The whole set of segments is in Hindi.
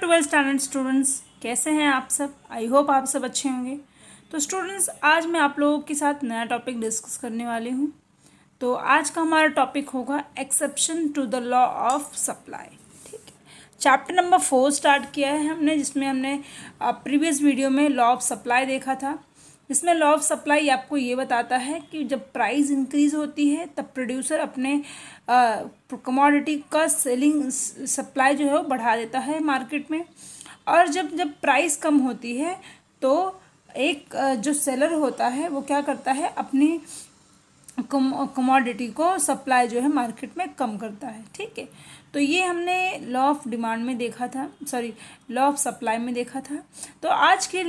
ट्वेल्थ स्टैंडर्ड स्टूडेंट्स, कैसे हैं आप सब। आई होप आप सब अच्छे होंगे। तो स्टूडेंट्स, आज मैं आप लोगों के साथ नया टॉपिक डिस्कस करने वाली हूँ। तो आज का हमारा टॉपिक होगा exception to the law of supply. ठीक है, चैप्टर नंबर 4 स्टार्ट किया है हमने, जिसमें हमने प्रीवियस वीडियो में लॉ ऑफ सप्लाई देखा था। इसमें लॉ ऑफ सप्लाई आपको ये बताता है कि जब प्राइस इंक्रीज होती है तब प्रोड्यूसर अपने कमोडिटी का सेलिंग सप्लाई जो है वो बढ़ा देता है मार्केट में, और जब जब प्राइस कम होती है तो एक जो सेलर होता है वो क्या करता है, अपनी कमोडिटी को सप्लाई जो है मार्केट में कम करता है। ठीक है, तो ये हमने लॉ ऑफ डिमांड में देखा था, लॉ ऑफ सप्लाई में देखा था। तो आज के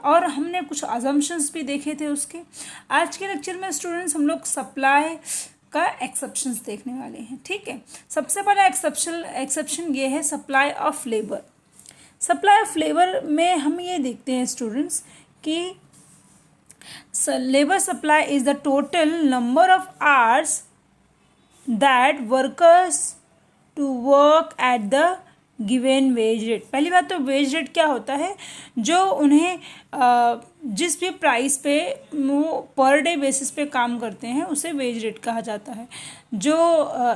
और हमने कुछ अजम्पशंस भी देखे थे उसके। आज के लेक्चर में स्टूडेंट्स हम लोग सप्लाई का एक्सेप्शंस देखने वाले हैं। ठीक है, सबसे पहला एक्सेप्शन ये है supply of labour. Supply of labour में हम ये देखते हैं स्टूडेंट्स कि labor supply is the total number of hours that workers to work at the given wage rate। पहली बात तो वेज रेट क्या होता है, जो उन्हें जिस भी प्राइस पे वो पर डे बेसिस पे काम करते हैं उसे वेज रेट कहा जाता है। जो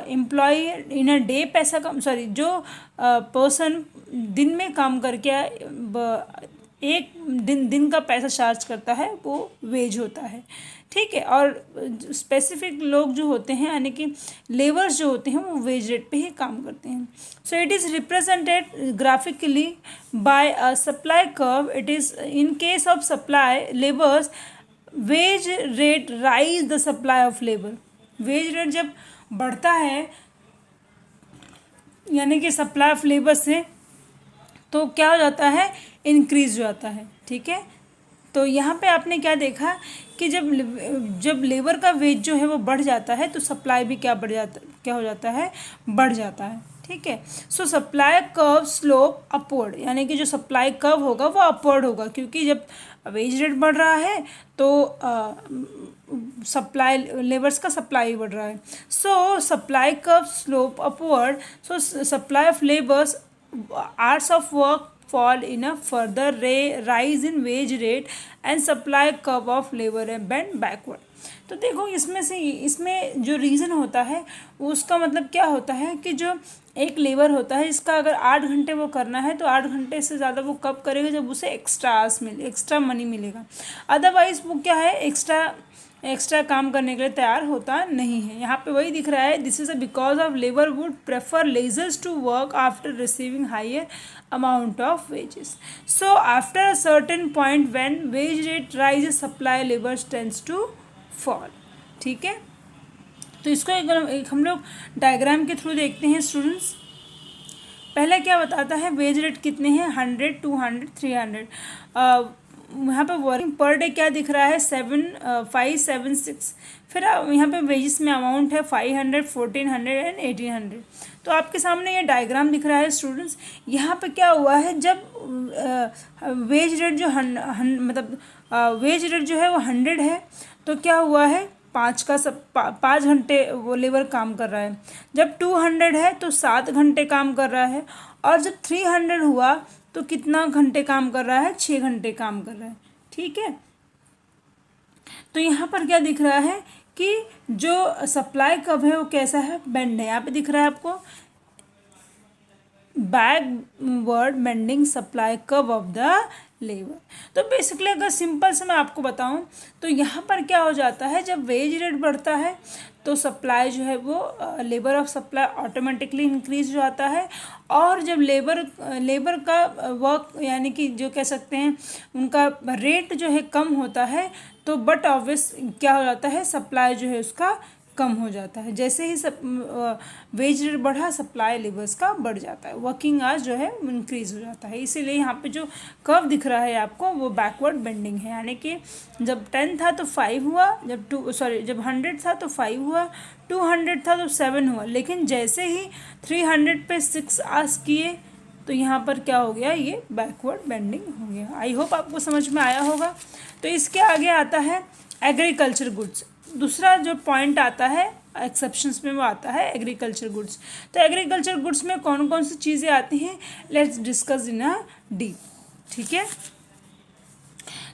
एम्प्लॉय इन अ डे पैसा कम जो पर्सन दिन में काम करके एक दिन का पैसा चार्ज करता है वो वेज होता है। ठीक है, और स्पेसिफिक लोग जो होते हैं यानी कि लेबर्स जो होते हैं वो वेज रेट पे ही काम करते हैं। So it is represented graphically by a supply curve. It is in case of supply labours wage rate rise the supply of labour. Wage rate जब बढ़ता है यानी कि सप्लाई ऑफ लेबर से, तो क्या हो जाता है, इंक्रीज हो जाता है। ठीक है, तो यहाँ पे आपने क्या देखा कि जब लेबर का वेज जो है वो बढ़ जाता है तो सप्लाई भी क्या हो जाता है, बढ़ जाता है। ठीक है, सो सप्लाई कर्व स्लोप अपवर्ड, यानी कि जो सप्लाई कर्व होगा वो अपवर्ड होगा, क्योंकि जब वेज रेट बढ़ रहा है तो सप्लाई लेबर्स का सप्लाई बढ़ रहा है। सो supply curve slope upward, so supply of labours hours of work fall in a further rise in wage rate and supply curve of labor and bend backward। तो देखो इसमें जो रीज़न होता है उसका मतलब क्या होता है कि जो एक लेबर होता है इसका अगर 8 घंटे वो करना है तो 8 घंटे से ज़्यादा वो कब करेगा, जब उसे एक्स्ट्रा मनी मिलेगा। अदरवाइज वो क्या है, एक्स्ट्रा काम करने के लिए तैयार होता नहीं है। यहाँ पे वही दिख रहा है, this is because of labour would prefer leisures to work after receiving higher amount of wages. So after a certain point when wage rate rises supply labour tends to fall. ठीक है, तो इसको एक हम लोग डायग्राम के थ्रू देखते हैं स्टूडेंट्स। पहले क्या बताता है, वेज रेट कितने हैं, 100, 200, 300। यहाँ पे वर्किंग पर डे क्या दिख रहा है, 576। फिर यहाँ पे वेजेस में अमाउंट है 500, 1400 एंड 1800। तो आपके सामने ये डायग्राम दिख रहा है स्टूडेंट्स। यहाँ पे क्या हुआ है, जब वेज रेट जो वेज रेट जो है वो 100 है, तो क्या हुआ है, 5 घंटे वो लेबर काम कर रहा है। जब 200 है तो 7 घंटे काम कर रहा है, और जब 300 हुआ तो कितना घंटे काम कर रहा है, 6 घंटे काम कर रहा है। ठीक है, तो यहाँ पर क्या दिख रहा है कि जो सप्लाई कर्व है वो कैसा है, बेंड है। यहाँ पे दिख रहा है आपको backward bending supply curve of the labour. तो बेसिकली अगर सिंपल से मैं आपको बताऊं तो यहाँ पर क्या हो जाता है, जब वेज रेट बढ़ता है तो सप्लाई जो है वो labour of supply automatically increase हो जाता है, और जब लेबर का वर्क यानी कि जो कह सकते हैं उनका रेट जो है कम होता है, तो बट ऑब्वियस क्या हो जाता है, सप्लाई जो है उसका कम हो जाता है। जैसे ही वेज रेट बढ़ा, सप्लाई लेबर्स का बढ़ जाता है, वर्किंग आवर्स जो है इंक्रीज हो जाता है। इसीलिए यहाँ पे जो कर्व दिख रहा है आपको वो बैकवर्ड बेंडिंग है, यानी कि जब 10 था तो 5 हुआ, जब 100 था तो 5 हुआ, 200 था तो 7 हुआ, लेकिन जैसे ही 300 पे 6 आवर्स किए तो यहाँ पर क्या हो गया, ये बैकवर्ड बेंडिंग हो गया। आई होप आपको समझ में आया होगा। तो इसके आगे आता है एग्रीकल्चर गुड्स। दूसरा जो पॉइंट आता है एक्सेप्शंस में वो आता है एग्रीकल्चर गुड्स। तो एग्रीकल्चर गुड्स में कौन कौन सी चीज़ें आती हैं, let's discuss in a deep, ठीक है।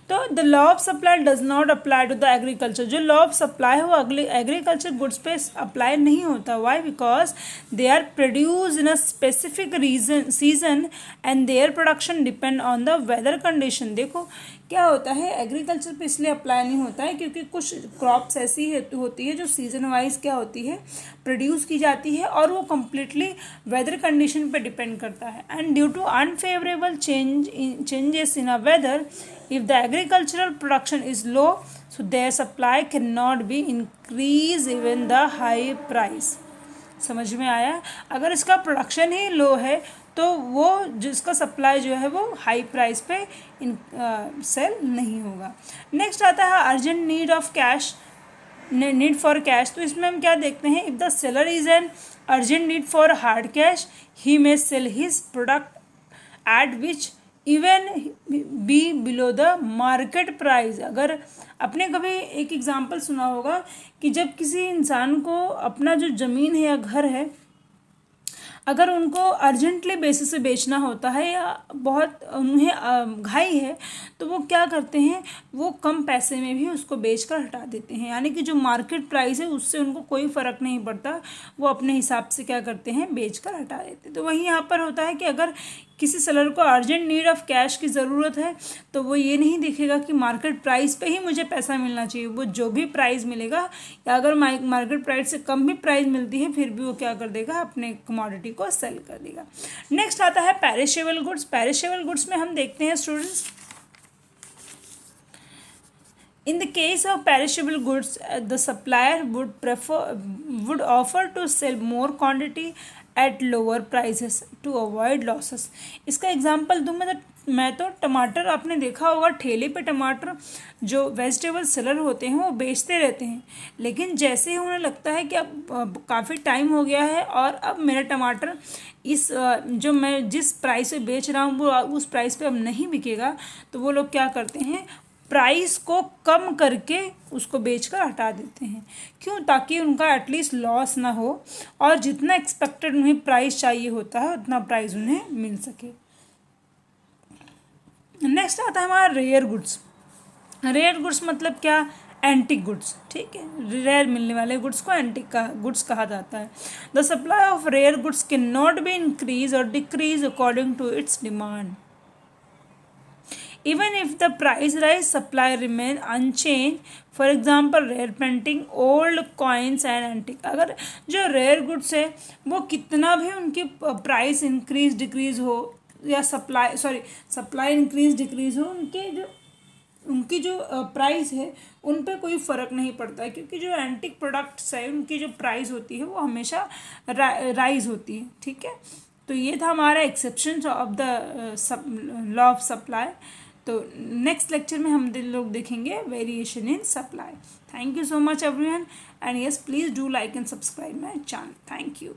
तो the law of supply does not apply to the agriculture, जो लॉ ऑफ सप्लाई है वो अगले एग्रीकल्चर गुड्स पे अप्लाई नहीं होता। Why? Because they are produce in a specific region season and their production depend on the weather condition. देखो क्या होता है, एग्रीकल्चर पे इसलिए अप्लाई नहीं होता है क्योंकि कुछ क्रॉप्स ऐसी होती है जो सीजन वाइज क्या होती है, प्रोड्यूस की जाती है और वो कम्प्लीटली वेदर कंडीशन पे डिपेंड करता है। And due to unfavourable changes in a weather, if the agricultural production is low, so their supply cannot be increase even the high price। समझ में आया? अगर इसका प्रोडक्शन ही लो है तो वो जिसका सप्लाई जो है वो हाई प्राइस पे सेल नहीं होगा। नेक्स्ट आता है urgent need of cash, need for cash. तो इसमें हम क्या देखते हैं, if the seller is an urgent need for hard cash, he may sell his product at which even be below the market price. अगर आपने कभी एक एग्जांपल सुना होगा कि जब किसी इंसान को अपना जो ज़मीन है या घर है, अगर उनको अर्जेंटली बेसिस से बेचना होता है या बहुत उन्हें घाई है, तो वो क्या करते हैं, वो कम पैसे में भी उसको बेचकर हटा देते हैं। यानी कि जो मार्केट प्राइस है उससे उनको कोई फ़र्क नहीं पड़ता, वो अपने हिसाब से क्या करते हैं, बेचकर हटा देते हैं। तो वहीं यहाँ पर होता है कि अगर किसी सेलर को अर्जेंट नीड ऑफ कैश की ज़रूरत है तो वो ये नहीं देखेगा कि मार्केट प्राइस पे ही मुझे पैसा मिलना चाहिए, वो जो भी प्राइस मिलेगा या अगर मार्केट प्राइस से कम भी प्राइस मिलती है फिर भी वो क्या कर देगा, अपने कमोडिटी को सेल कर देगा। नेक्स्ट आता है पेरिशेबल गुड्स। पेरिशेबल गुड्स में हम देखते हैं students, in the case of perishable goods, the supplier would offer to sell more quantity at lower prices to avoid losses। इसका एग्जांपल दूँ मैं तो टमाटर, आपने देखा होगा ठेले पे टमाटर जो वेजिटेबल सेलर होते हैं वो बेचते रहते हैं, लेकिन जैसे ही उन्हें लगता है कि अब काफ़ी टाइम हो गया है और अब मेरा टमाटर इस जो मैं जिस प्राइस पे बेच रहा हूँ वो उस प्राइस पे अब नहीं बिकेगा, तो वो लोग क्या करते हैं, प्राइस को कम करके उसको बेचकर हटा देते हैं। क्यों? ताकि उनका एटलीस्ट लॉस ना हो और जितना एक्सपेक्टेड उन्हें प्राइस चाहिए होता है उतना प्राइस उन्हें मिल सके। नेक्स्ट आता है हमारा रेयर गुड्स। रेयर गुड्स मतलब क्या, एंटिक गुड्स, ठीक है। रेयर मिलने वाले गुड्स को एंटिक का गुड्स कहा जाता है। The supply of rare goods can not be increase और decrease according to its demand. Even if the price rise, supply remain unchanged. For example, rare painting, old coins and antique। अगर जो रेयर गुड्स है वो कितना भी उनकी प्राइस इंक्रीज डिक्रीज हो या सप्लाई इंक्रीज डिक्रीज हो, उनकी जो प्राइस है उन पे कोई फ़र्क नहीं पड़ता है, क्योंकि जो एंटिक प्रोडक्ट्स है उनकी जो प्राइस होती है वो हमेशा राइज होती है, ठीक है। तो ये था हमारा exception of the law of supply. तो नेक्स्ट लेक्चर में हम लोग देखेंगे variation in supply. Thank you so much everyone, and yes please do like and subscribe my channel. Thank you.